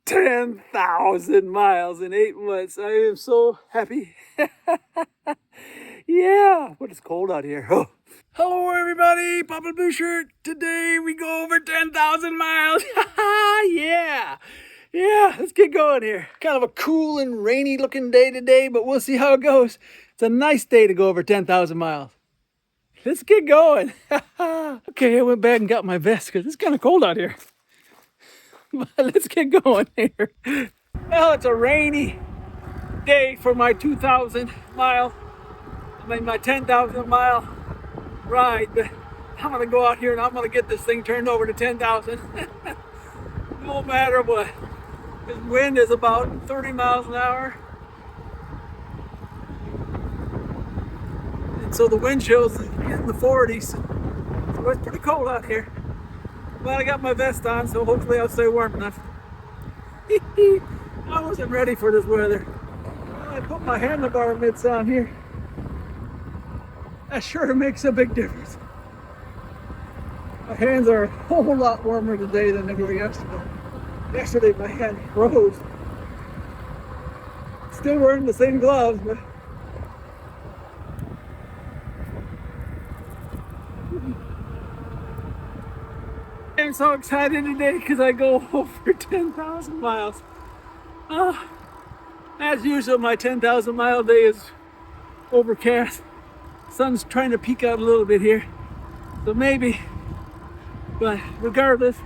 10,000 miles in 8 months. I am so happy. Yeah, but it's cold out here. Oh. Hello everybody, Papa Blue Shirt. Today we go over 10,000 miles. Yeah. Yeah, let's get going here. Kind of a cool and rainy looking day today, but we'll see how it goes. It's a nice day to go over 10,000 miles. Let's get going. Okay, I went back and got my vest because it's kind of cold out here. But let's get going here. Well, it's a rainy day for my 10,000 mile ride, but I'm gonna go out here and I'm gonna get this thing turned over to 10,000. No matter what. This wind is about 30 miles an hour. And so the wind chill's in the 40s. So it's pretty cold out here. But I got my vest on, so hopefully I'll stay warm enough. I wasn't ready for this weather. I put my handlebar mitts on here. That sure makes a big difference. My hands are a whole lot warmer today than they were yesterday. Yesterday my hand froze. Still wearing the same gloves, but I'm so excited today because I go over 10,000 miles. As usual, my 10,000 mile day is overcast. Sun's trying to peek out a little bit here, so maybe, but regardless,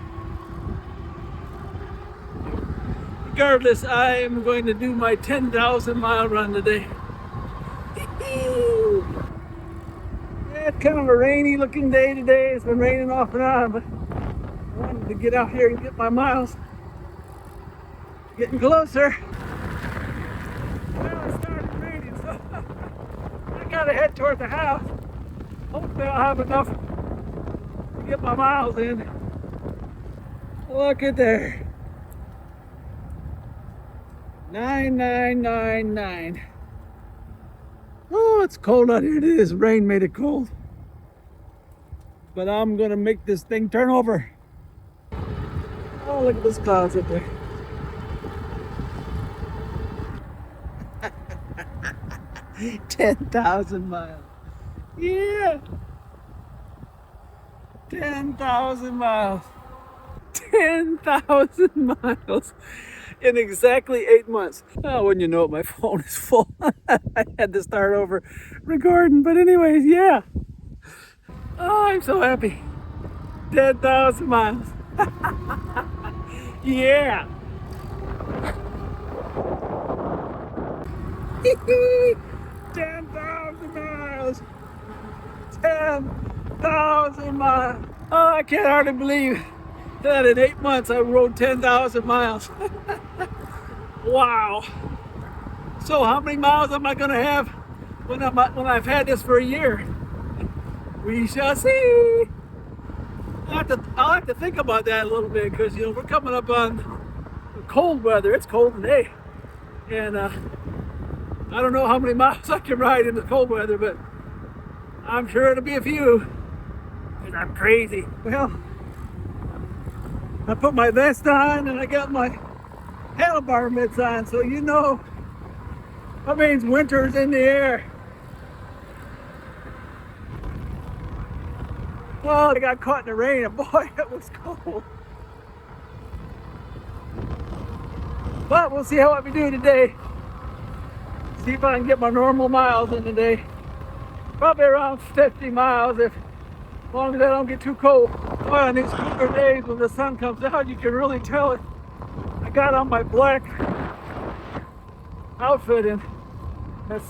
I am going to do my 10,000 mile run today. Yeah, it's kind of a rainy looking day today. It's been raining off and on, but I wanted to get out here and get my miles. Getting closer. Well, it started raining, so I gotta head toward the house. Hopefully I'll have enough to get my miles in. Look at there. 9999. Oh, it's cold out here. It is. Rain made it cold. But I'm gonna make this thing turn over. Oh, look at those clouds up there. $10,000 miles. Yeah. 10,000 miles. 10,000 miles in exactly 8 months. Oh, wouldn't you know it, my phone is full. I had to start over recording, but anyways, yeah. Oh, I'm so happy. 10,000 miles. Yeah. 10,000 miles. 10,000 miles. Oh, I can't hardly believe that in 8 months I rode 10,000 miles. Wow. So how many miles am I gonna have when I've had this for a year? We shall see. I'll have to think about that a little bit because, you know, we're coming up on cold weather. It's cold today, and I don't know how many miles I can ride in the cold weather, but I'm sure it'll be a few because I'm crazy. Well, I put my vest on and I got my handlebar mitts on, so you know that means winter's in the air. Well, I got caught in the rain and boy, it was cold. But we'll see how we do today. See if I can get my normal miles in today. Probably around 50 miles as long as I don't get too cold. Boy, on these cooler days when the sun comes out, you can really tell it. I got on my black outfit and that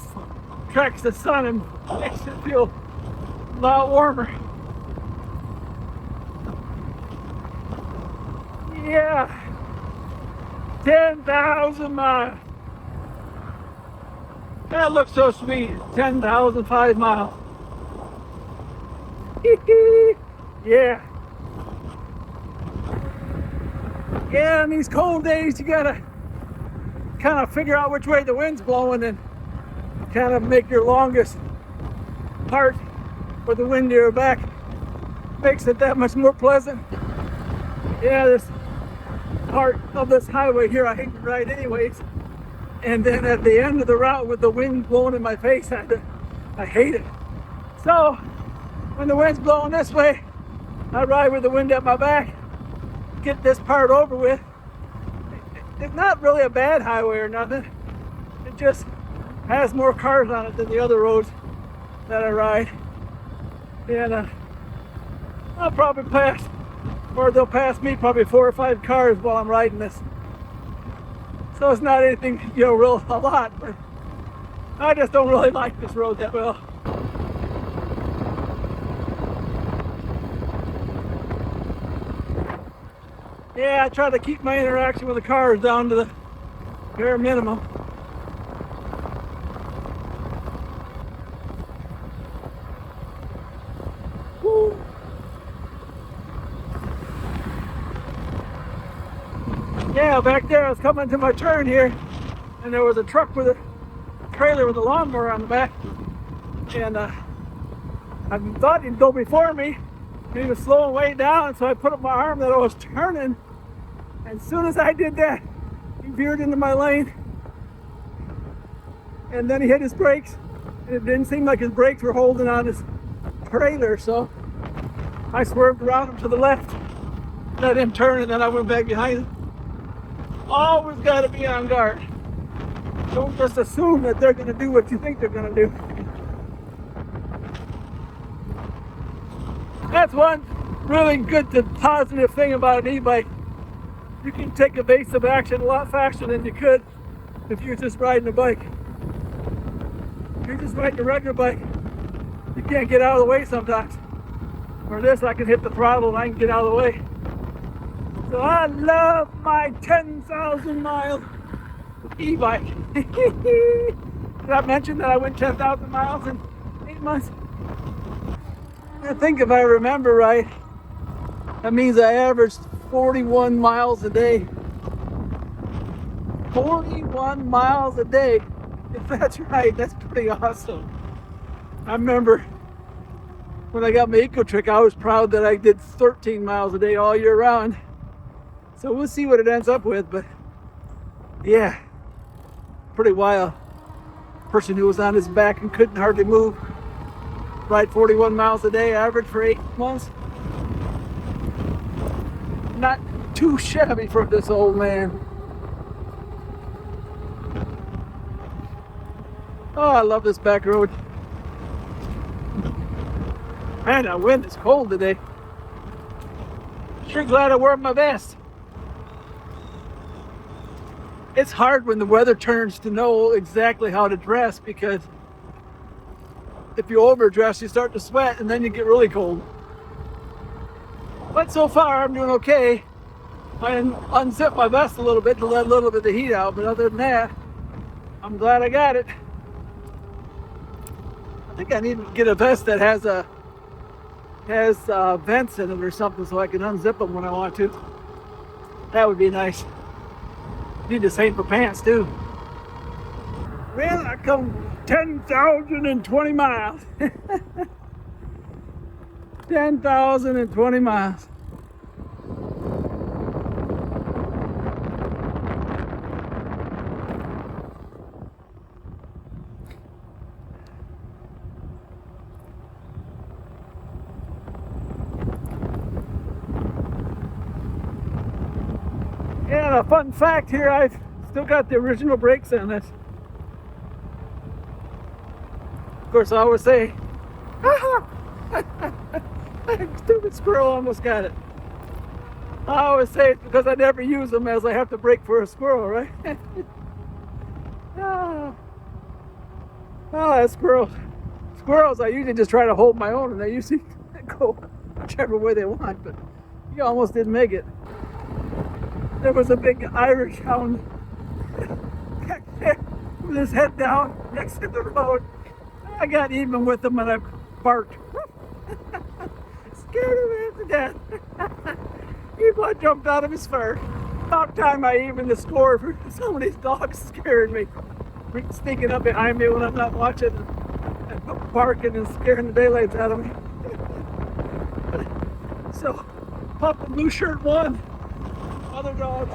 tracks the sun and makes it feel a lot warmer. Yeah, 10,000 miles. That looks so sweet. 10,005 miles. Yeah. Yeah, on these cold days, you gotta kind of figure out which way the wind's blowing and kind of make your longest part for the wind to your back. Makes it that much more pleasant. Yeah, this part of this highway here I hate to ride anyways. And then at the end of the route with the wind blowing in my face, I hate it. So when the wind's blowing this way, I ride with the wind at my back, get this part over with. It's not really a bad highway or nothing. It just has more cars on it than the other roads that I ride. And I'll probably pass, or they'll pass me probably 4 or 5 cars while I'm riding this. So it's not anything, you know, real a lot, but I just don't really like this road that well. Yeah, I try to keep my interaction with the cars down to the bare minimum. Woo. Yeah, back there I was coming to my turn here, and there was a truck with a trailer with a lawnmower on the back, and I thought he'd go before me. He was slowing way down, so I put up my arm that I was turning, and as soon as I did that, he veered into my lane, and then he hit his brakes, and it didn't seem like his brakes were holding on his trailer, so I swerved around him to the left, let him turn, and then I went back behind him. Always got to be on guard. Don't just assume that they're going to do what you think they're going to do. That's one really good to positive thing about an e-bike. You can take evasive action a lot faster than you could if you're just riding a bike. If you're just riding a regular bike, you can't get out of the way sometimes. For this, I can hit the throttle and I can get out of the way. So I love my 10,000 mile e-bike. Did I mention that I went 10,000 miles in 8 months? I think if I remember right, that means I averaged 41 miles a day. 41 miles a day. If that's right, that's pretty awesome. I remember when I got my ecotric, I was proud that I did 13 miles a day all year round. So we'll see what it ends up with, but yeah, pretty wild. Person who was on his back and couldn't hardly move, ride 41 miles a day average for 8 months. Not too shabby for this old man. Oh, I love this back road. Man, the wind is cold today. Sure glad I wore my vest. It's hard when the weather turns to know exactly how to dress, because if you overdress, you start to sweat and then you get really cold. But so far, I'm doing okay. I unzipped my vest a little bit to let a little bit of the heat out, but other than that, I'm glad I got it. I think I need to get a vest that has vents in it or something so I can unzip them when I want to. That would be nice. Need the same for pants too. Well, I come 10,020 miles. 10,020 miles. Yeah, a fun fact here, I've still got the original brakes on this. Of course, I always say, stupid squirrel almost got it. I always say it's because I never use them, as I have to brake for a squirrel, right? Oh, that squirrel. Squirrels, I usually just try to hold my own, and they usually go whichever way they want, but you almost didn't make it. There was a big Irish hound back there with his head down next to the road. I got even with him and I barked. Scared him to death. He about jumped out of his fur. About time I evened the score for some of these dogs scaring me. Sneaking up behind me when I'm not watching and barking and scaring the daylights out of me. So, Papa Blue Shirt won. other dogs.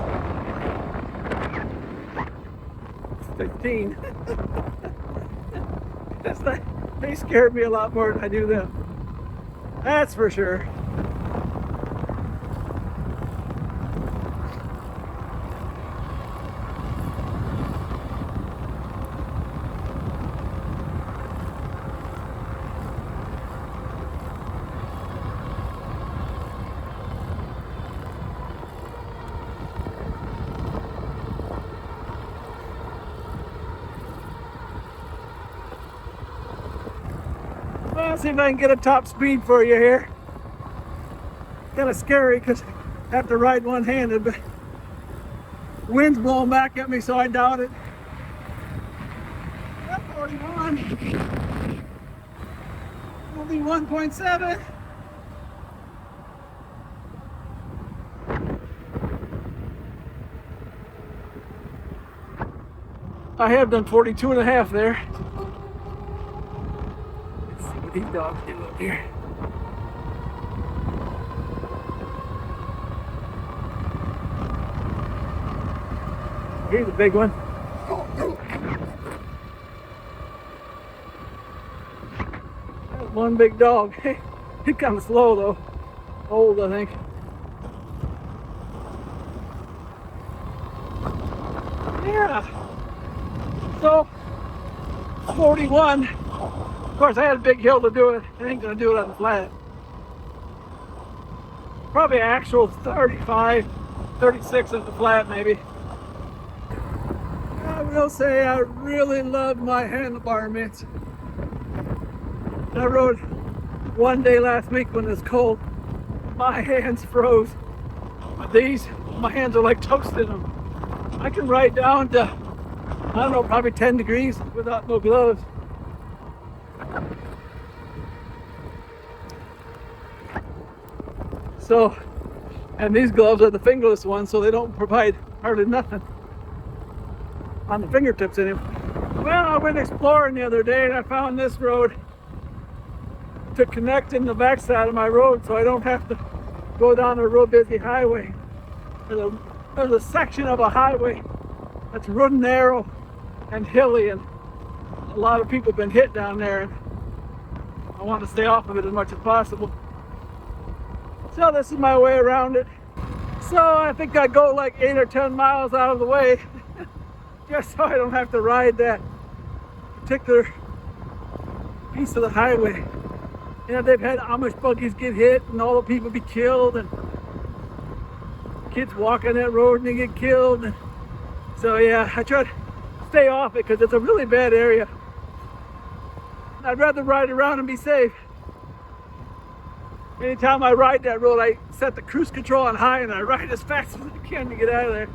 15. They scare me a lot more than I do them. That's for sure. Well, let's see if I can get a top speed for you here. Kind of scary because I have to ride one-handed, but wind's blowing back at me, so I doubt it. 41. Only 1.7. I have done 42 and a half there. Let's see what these dogs do up here. Here's a big one. That's one big dog. He's kind of slow though. Old, I think. Yeah. So, 41. Of course, I had a big hill to do it. I ain't gonna do it on the flat. Probably actual 35, 36 on the flat maybe. I will say I really love my handlebar mitts. I rode one day last week when it was cold. My hands froze. But these, my hands are like toast in them. I can ride down to, I don't know, probably 10 degrees without no gloves. So, and these gloves are the fingerless ones, so they don't provide hardly nothing on the fingertips anyway. Well, I went exploring the other day and I found this road to connect in the backside of my road so I don't have to go down a real busy highway. There's a section of a highway that's real narrow and hilly, and a lot of people have been hit down there, and I want to stay off of it as much as possible. So this is my way around it. So I think I go like 8 or 10 miles out of the way just so I don't have to ride that particular piece of the highway. You know, they've had Amish buggies get hit and all the people be killed, and kids walk on that road and they get killed. And so yeah, I try to stay off it because it's a really bad area. I'd rather ride around and be safe. Anytime I ride that road, I set the cruise control on high and I ride as fast as I can to get out of there.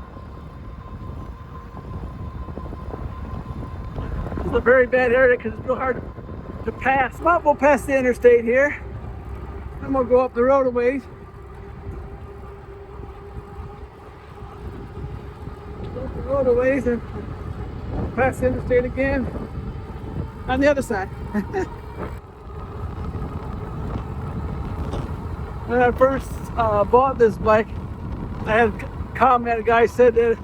It's a very bad area because it's real hard to pass. Well, we'll pass the interstate here. Then we'll go up the road a ways. Go up the road a ways and pass the interstate again on the other side. When I first bought this bike, I had a comment, a guy said that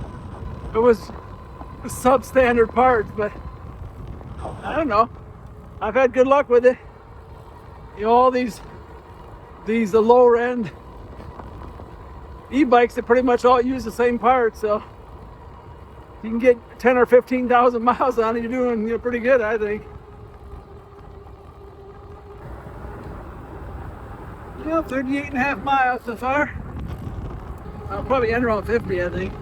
it was substandard parts, but I don't know. I've had good luck with it. You know, all these lower end e-bikes that pretty much all use the same parts, so you can get 10 or 15,000 miles on it. You're doing pretty good, I think. Yeah, 38 and a half miles so far. I'll probably end around 50, I think.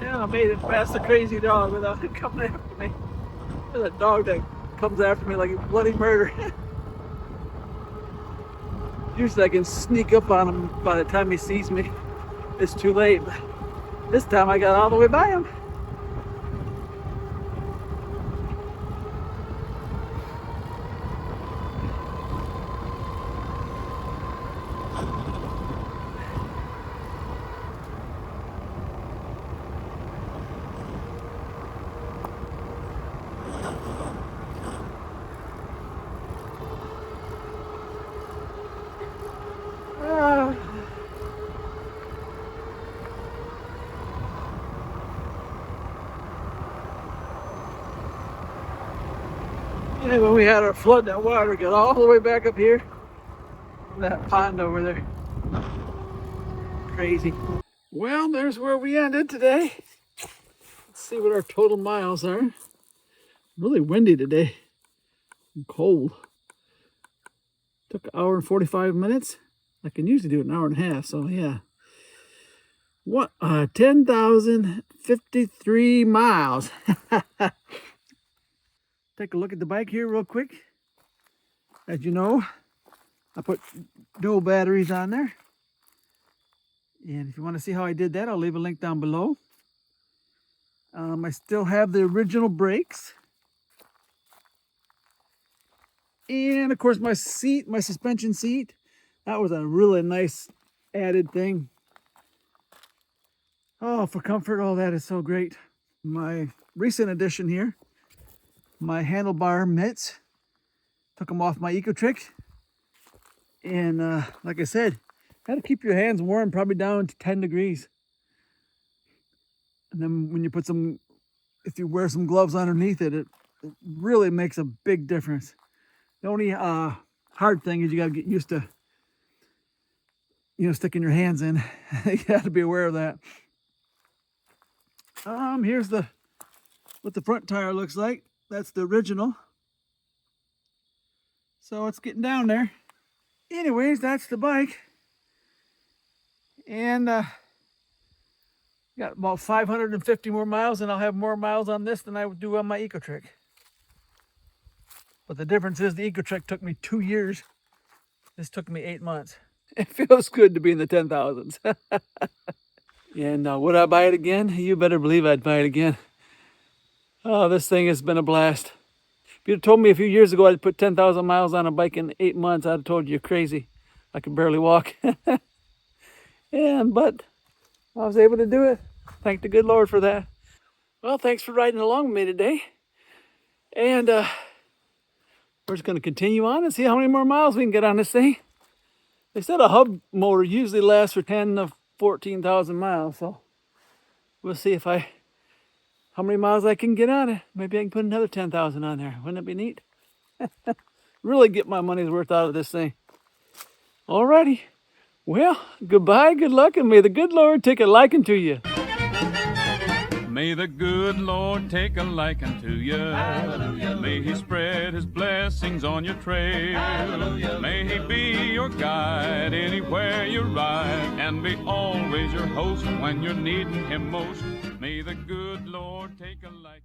Yeah, I made it past the crazy dog without it coming after me. There's a dog that comes after me like a bloody murder. Usually I can sneak up on him by the time he sees me. It's too late, but this time I got all the way by him. And when we had our flood, that water got all the way back up here. That pond over there. Crazy. Well, there's where we ended today. Let's see what our total miles are. Really windy today and cold. Took an hour and 45 minutes. I can usually do an hour and a half, so yeah. What? 10,053 miles. Take a look at the bike here real quick. As you know, I put dual batteries on there. And if you want to see how I did that, I'll leave a link down below. I still have the original brakes. And of course my seat, my suspension seat, that was a really nice added thing. Oh, for comfort, oh, that is so great. My recent addition here, my handlebar mitts, took them off my ecotric. And like I said, got to keep your hands warm, probably down to 10 degrees. And then when you put some, if you wear some gloves underneath it, it really makes a big difference. The only hard thing is you got to get used to, sticking your hands in. You got to be aware of that. Here's what the front tire looks like. That's the original. So it's getting down there. Anyways, that's the bike. And got about 550 more miles, and I'll have more miles on this than I would do on my ecotric. But the difference is the ecotric took me 2 years. This took me 8 months. It feels good to be in the 10,000s. And would I buy it again? You better believe I'd buy it again. Oh, this thing has been a blast. If you'd told me a few years ago I'd put 10,000 miles on a bike in 8 months, I'd have told you you're crazy. I could barely walk. But I was able to do it. Thank the good Lord for that. Well, thanks for riding along with me today. And we're just going to continue on and see how many more miles we can get on this thing. They said a hub motor usually lasts for 10 to 14,000 miles. So we'll see how many miles I can get on it. Maybe I can put another 10,000 on there. Wouldn't it be neat? Really get my money's worth out of this thing. Alrighty. Well, goodbye, good luck, and may the good Lord take a liking to you. May the good Lord take a liking to you. Hallelujah. May He spread His blessings on your trail. Hallelujah. May He be your guide anywhere you ride, and be always your host when you're needing Him most. May the good Lord take a liking.